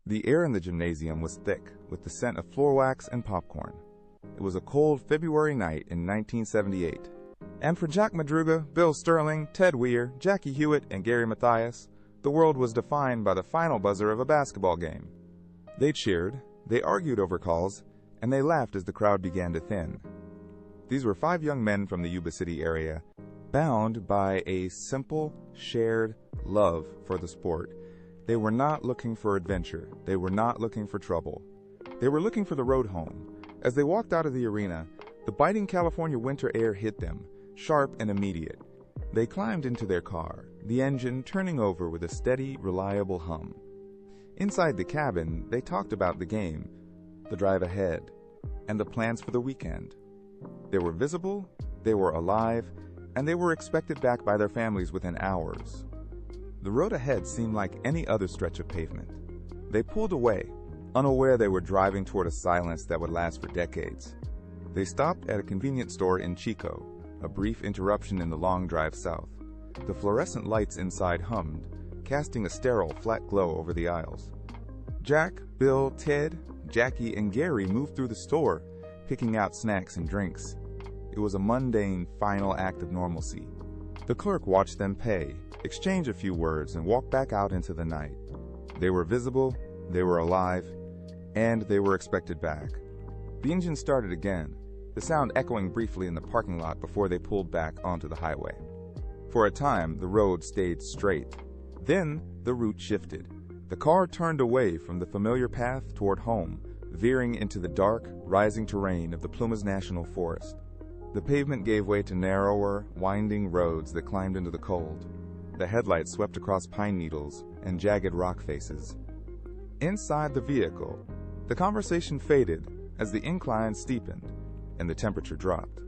The air in the gymnasium was thick with the scent of floor wax and popcorn. It was a cold February night in 1978. And for Jack Madruga, Bill Sterling, Ted Weir, Jackie Hewitt, and Gary Mathias, the world was defined by the final buzzer of a basketball game. They cheered, they argued over calls, and they laughed as the crowd began to thin. These were 5 young men from the Yuba City area, bound by a simple, shared love for the sport. They were not looking for adventure. They were not looking for trouble. They were looking for the road home. As they walked out of the arena, the biting California winter air hit them, sharp and immediate. They climbed into their car, the engine turning over with a steady, reliable hum. Inside the cabin, they talked about the game, the drive ahead, and the plans for the weekend. They were visible, they were alive, and they were expected back by their families within hours. The road ahead seemed like any other stretch of pavement. They pulled away, unaware they were driving toward a silence that would last for decades. They stopped at a convenience store in Chico, a brief interruption in the long drive south. The fluorescent lights inside hummed, casting a sterile, flat glow over the aisles. Jack, Bill, Ted, Jackie, and Gary moved through the store, picking out snacks and drinks. It was a mundane, final act of normalcy. The clerk watched them pay, exchange a few words, and walk back out into the night. They were visible, they were alive, and they were expected back. The engine started again, the sound echoing briefly in the parking lot before they pulled back onto the highway. For a time, the road stayed straight. Then, the route shifted. The car turned away from the familiar path toward home, veering into the dark, rising terrain of the Plumas National Forest. The pavement gave way to narrower, winding roads that climbed into the cold. The headlights swept across pine needles and jagged rock faces. Inside the vehicle, the conversation faded as the incline steepened and the temperature dropped.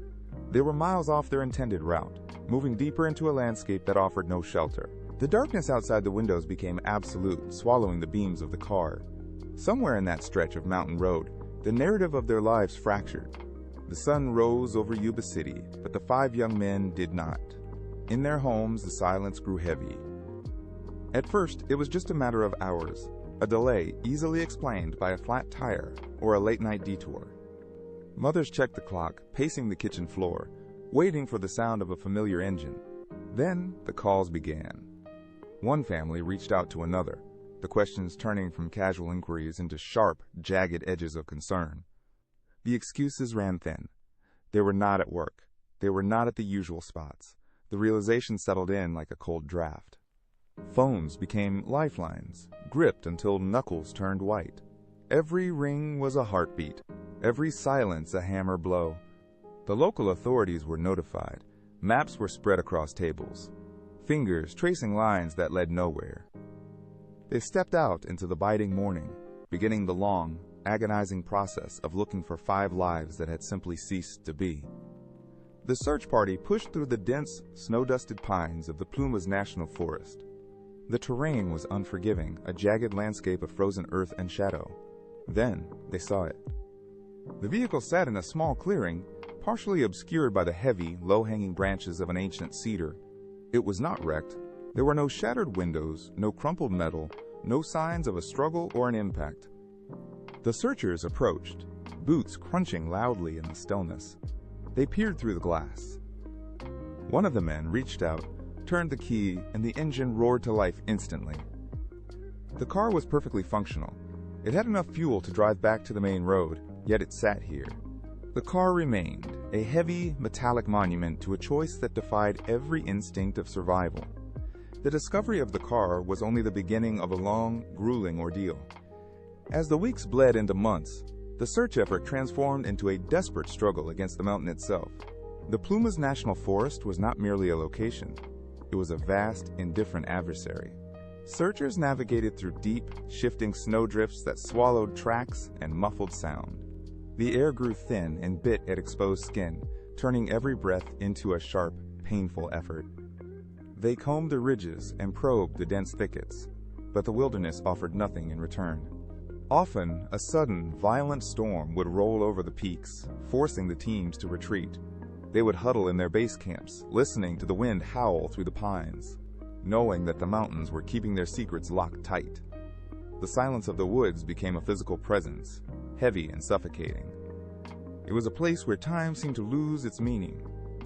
They were miles off their intended route, moving deeper into a landscape that offered no shelter. The darkness outside the windows became absolute, swallowing the beams of the car. Somewhere in that stretch of mountain road, the narrative of their lives fractured. The sun rose over Yuba City, but the 5 young men did not. In their homes, the silence grew heavy. At first, it was just a matter of hours, a delay easily explained by a flat tire or a late-night detour. Mothers checked the clock, pacing the kitchen floor, waiting for the sound of a familiar engine. Then the calls began. One family reached out to another, the questions turning from casual inquiries into sharp, jagged edges of concern. The excuses ran thin. They were not at work. They were not at the usual spots. The realization settled in like a cold draft. Phones became lifelines, gripped until knuckles turned white. Every ring was a heartbeat, every silence a hammer blow. The local authorities were notified. Maps were spread across tables, fingers tracing lines that led nowhere. They stepped out into the biting morning, beginning the long, agonizing process of looking for 5 lives that had simply ceased to be. The search party pushed through the dense, snow-dusted pines of the Plumas National Forest. The terrain was unforgiving, a jagged landscape of frozen earth and shadow. Then they saw it. The vehicle sat in a small clearing, partially obscured by the heavy, low-hanging branches of an ancient cedar. It was not wrecked. There were no shattered windows, no crumpled metal, no signs of a struggle or an impact. The searchers approached, boots crunching loudly in the stillness. They peered through the glass. One of the men reached out, turned the key, and the engine roared to life instantly. The car was perfectly functional. It had enough fuel to drive back to the main road, yet it sat here. The car remained, a heavy, metallic monument to a choice that defied every instinct of survival. The discovery of the car was only the beginning of a long, grueling ordeal. As the weeks bled into months, the search effort transformed into a desperate struggle against the mountain itself. The Plumas National Forest was not merely a location. It was a vast, indifferent adversary. Searchers navigated through deep, shifting snowdrifts that swallowed tracks and muffled sound. The air grew thin and bit at exposed skin, turning every breath into a sharp, painful effort. They combed the ridges and probed the dense thickets, but the wilderness offered nothing in return. Often, a sudden, violent storm would roll over the peaks, forcing the teams to retreat. They would huddle in their base camps, listening to the wind howl through the pines, knowing that the mountains were keeping their secrets locked tight. the silence of the woods became a physical presence, heavy and suffocating. It was a place where time seemed to lose its meaning,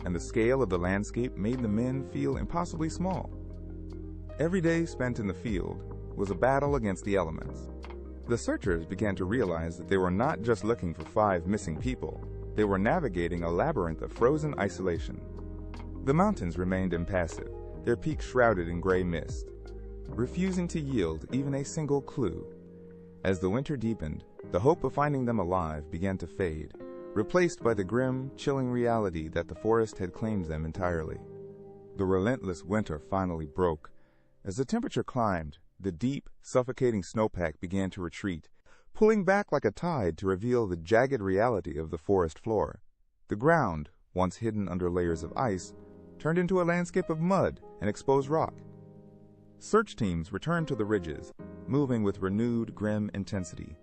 and the scale of the landscape made the men feel impossibly small. Every day spent in the field was a battle against the elements. The searchers began to realize that they were not just looking for 5 missing people, they were navigating a labyrinth of frozen isolation. The mountains remained impassive, their peaks shrouded in gray mist, refusing to yield even a single clue. As the winter deepened, the hope of finding them alive began to fade, replaced by the grim, chilling reality that the forest had claimed them entirely. The relentless winter finally broke. As the temperature climbed, the deep, suffocating snowpack began to retreat, pulling back like a tide to reveal the jagged reality of the forest floor. The ground, once hidden under layers of ice, turned into a landscape of mud and exposed rock. Search teams returned to the ridges, moving with renewed, grim intensity.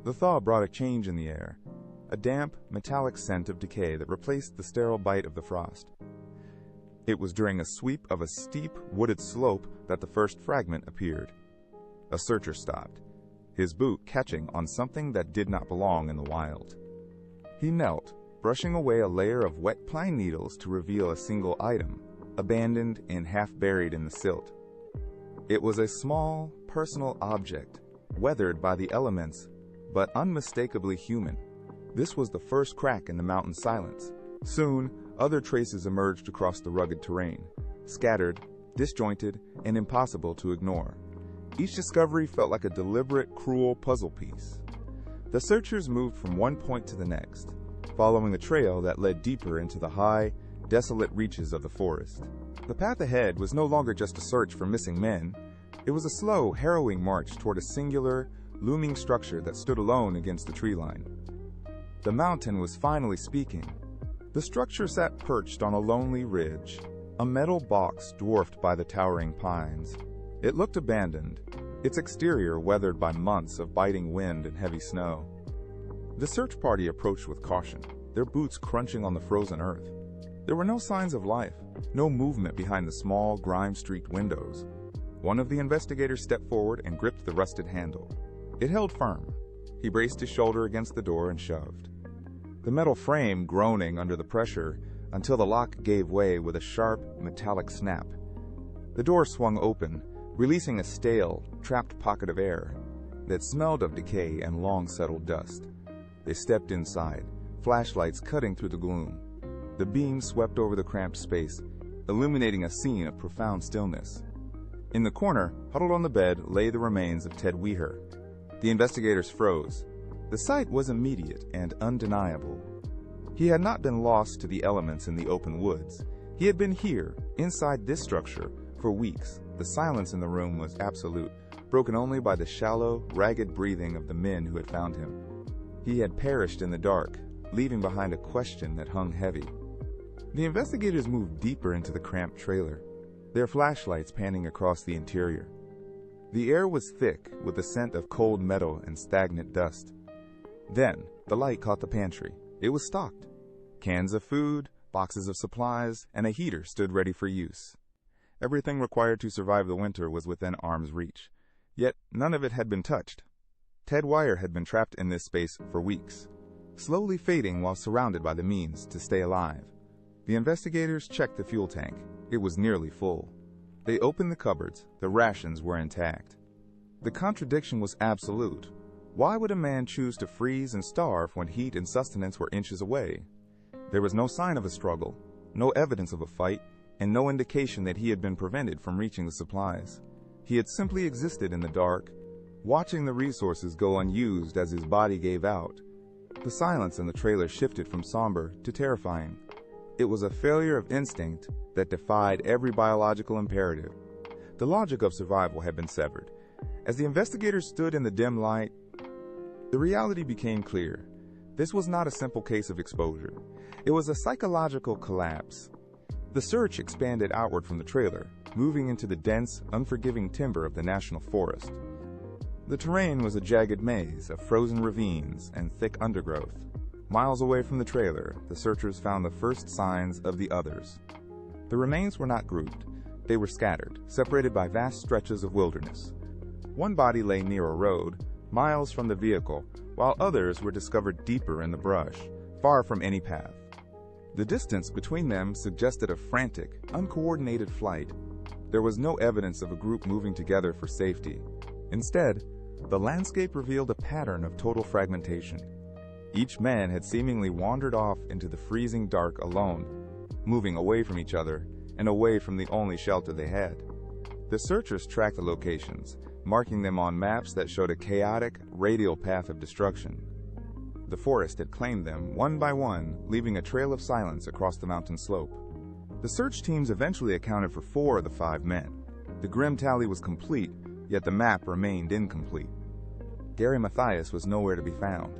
The thaw brought a change in the air, a damp, metallic scent of decay that replaced the sterile bite of the frost. It was during a sweep of a steep, wooded slope that the first fragment appeared. A searcher stopped, his boot catching on something that did not belong in the wild. He knelt, brushing away a layer of wet pine needles to reveal a single item, abandoned and half buried in the silt. It was a small, personal object, weathered by the elements, but unmistakably human. This was the first crack in the mountain silence. Soon, other traces emerged across the rugged terrain, scattered, disjointed, and impossible to ignore. Each discovery felt like a deliberate, cruel puzzle piece. The searchers moved from one point to the next, following a trail that led deeper into the high, desolate reaches of the forest. The path ahead was no longer just a search for missing men. It was a slow, harrowing march toward a singular, looming structure that stood alone against the tree line. The mountain was finally speaking. The structure sat perched on a lonely ridge, a metal box dwarfed by the towering pines. It looked abandoned, its exterior weathered by months of biting wind and heavy snow. The search party approached with caution, their boots crunching on the frozen earth. There were no signs of life, no movement behind the small, grime-streaked windows. One of the investigators stepped forward and gripped the rusted handle. It held firm. He braced his shoulder against the door and shoved, the metal frame groaning under the pressure until the lock gave way with a sharp, metallic snap. The door swung open, releasing a stale, trapped pocket of air that smelled of decay and long-settled dust. They stepped inside, flashlights cutting through the gloom. The beam swept over the cramped space, illuminating a scene of profound stillness. In the corner, huddled on the bed, lay the remains of Ted Weir. The investigators froze. The sight was immediate and undeniable. He had not been lost to the elements in the open woods. He had been here, inside this structure, for weeks. The silence in the room was absolute, broken only by the shallow, ragged breathing of the men who had found him. He had perished in the dark, leaving behind a question that hung heavy. The investigators moved deeper into the cramped trailer, their flashlights panning across the interior. The air was thick with the scent of cold metal and stagnant dust. Then, the light caught the pantry. It was stocked. Cans of food, boxes of supplies, and a heater stood ready for use. Everything required to survive the winter was within arm's reach. Yet, none of it had been touched. Ted Weir had been trapped in this space for weeks, slowly fading while surrounded by the means to stay alive. The investigators checked the fuel tank. It was nearly full. They opened the cupboards. The rations were intact. The contradiction was absolute. Why would a man choose to freeze and starve when heat and sustenance were inches away? There was no sign of a struggle, no evidence of a fight, and no indication that he had been prevented from reaching the supplies. He had simply existed in the dark, watching the resources go unused as his body gave out. The silence in the trailer shifted from somber to terrifying. It was a failure of instinct that defied every biological imperative. The logic of survival had been severed. As the investigators stood in the dim light, the reality became clear. This was not a simple case of exposure. It was a psychological collapse. The search expanded outward from the trailer, moving into the dense, unforgiving timber of the national forest. The terrain was a jagged maze of frozen ravines and thick undergrowth. Miles away from the trailer, the searchers found the first signs of the others. The remains were not grouped. They were scattered, separated by vast stretches of wilderness. One body lay near a road, miles from the vehicle, while others were discovered deeper in the brush, far from any path. The distance between them suggested a frantic, uncoordinated flight. There was no evidence of a group moving together for safety. Instead, the landscape revealed a pattern of total fragmentation. Each man had seemingly wandered off into the freezing dark alone, moving away from each other and away from the only shelter they had. The searchers tracked the locations, marking them on maps that showed a chaotic, radial path of destruction. The forest had claimed them one by one, leaving a trail of silence across the mountain slope. The search teams eventually accounted for 4 of the 5 men. The grim tally was complete, yet the map remained incomplete. Gary Mathias was nowhere to be found.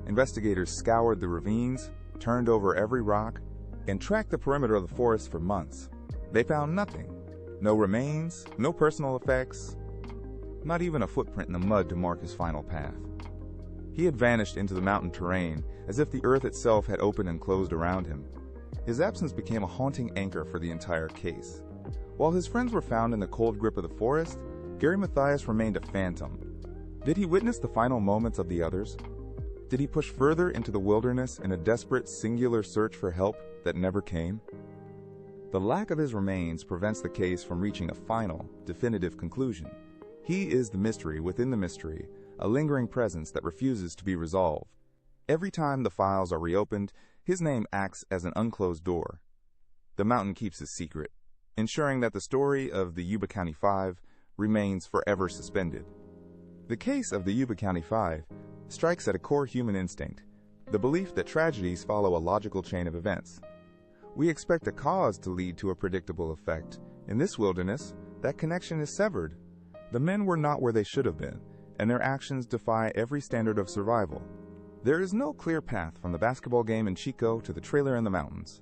Investigators scoured the ravines, turned over every rock, and tracked the perimeter of the forest for months. They found nothing. No remains, no personal effects, not even a footprint in the mud to mark his final path. He had vanished into the mountain terrain, as if the earth itself had opened and closed around him. His absence became a haunting anchor for the entire case. While his friends were found in the cold grip of the forest, Gary Mathias remained a phantom. Did he witness the final moments of the others? Did he push further into the wilderness in a desperate, singular search for help that never came? The lack of his remains prevents the case from reaching a final, definitive conclusion. He is the mystery within the mystery, a lingering presence that refuses to be resolved. Every time the files are reopened, his name acts as an unclosed door. The mountain keeps his secret, ensuring that the story of the Yuba County Five remains forever suspended. The case of the Yuba County Five strikes at a core human instinct, the belief that tragedies follow a logical chain of events. We expect a cause to lead to a predictable effect. In this wilderness, that connection is severed. The men were not where they should have been, and their actions defy every standard of survival. There is no clear path from the basketball game in Chico to the trailer in the mountains.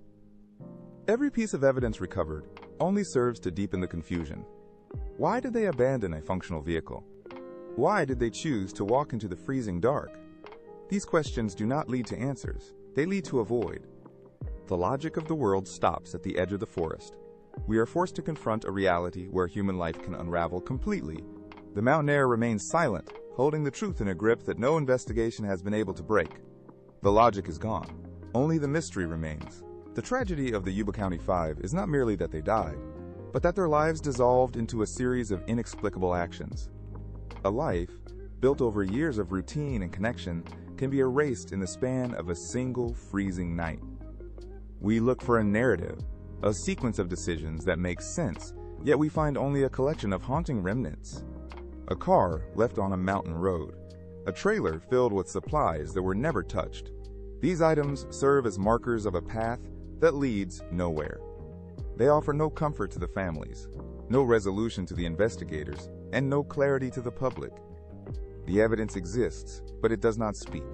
Every piece of evidence recovered only serves to deepen the confusion. Why did they abandon a functional vehicle? Why did they choose to walk into the freezing dark? These questions do not lead to answers. They lead to a void. The logic of the world stops at the edge of the forest. We are forced to confront a reality where human life can unravel completely. The mountaineer remains silent, holding the truth in a grip that no investigation has been able to break. The logic is gone. Only the mystery remains. The tragedy of the Yuba County Five is not merely that they died, but that their lives dissolved into a series of inexplicable actions. A life, built over years of routine and connection, can be erased in the span of a single freezing night. We look for a narrative, a sequence of decisions that makes sense, yet we find only a collection of haunting remnants. A car left on a mountain road, a trailer filled with supplies that were never touched. These items serve as markers of a path that leads nowhere. They offer no comfort to the families, no resolution to the investigators, and no clarity to the public. The evidence exists, but it does not speak.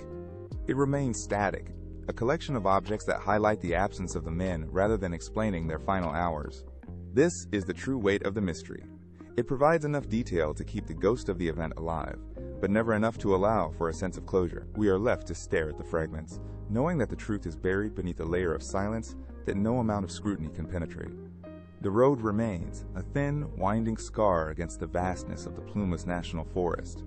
It remains static, a collection of objects that highlight the absence of the men rather than explaining their final hours. This is the true weight of the mystery. It provides enough detail to keep the ghost of the event alive, but never enough to allow for a sense of closure. We are left to stare at the fragments, knowing that the truth is buried beneath a layer of silence that no amount of scrutiny can penetrate. The road remains, a thin, winding scar against the vastness of the Plumas National Forest.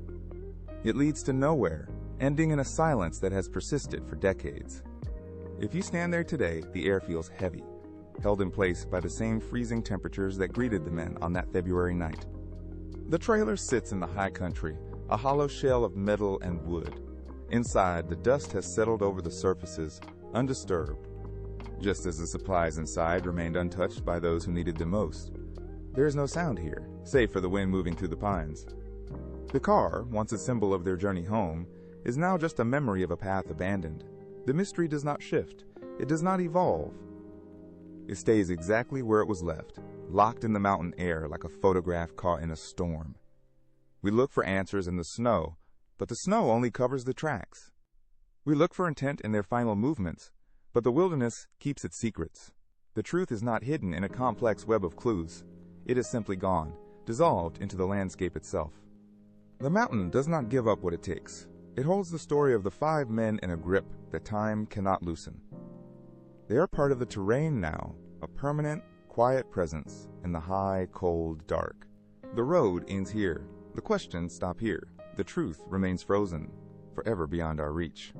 It leads to nowhere, ending in a silence that has persisted for decades. If you stand there today, the air feels heavy, held in place by the same freezing temperatures that greeted the men on that February night. The trailer sits in the high country, a hollow shell of metal and wood. Inside, the dust has settled over the surfaces, undisturbed, just as the supplies inside remained untouched by those who needed them most. There is no sound here, save for the wind moving through the pines. The car, once a symbol of their journey home, is now just a memory of a path abandoned. The mystery does not shift. It does not evolve. It stays exactly where it was left, locked in the mountain air like a photograph caught in a storm. We look for answers in the snow, but the snow only covers the tracks. We look for intent in their final movements, but the wilderness keeps its secrets. The truth is not hidden in a complex web of clues. It is simply gone, dissolved into the landscape itself. The mountain does not give up what it takes. It holds the story of the 5 men in a grip that time cannot loosen. They are part of the terrain now, a permanent, quiet presence in the high, cold dark. The road ends here, The questions stop here. The truth remains frozen, forever beyond our reach.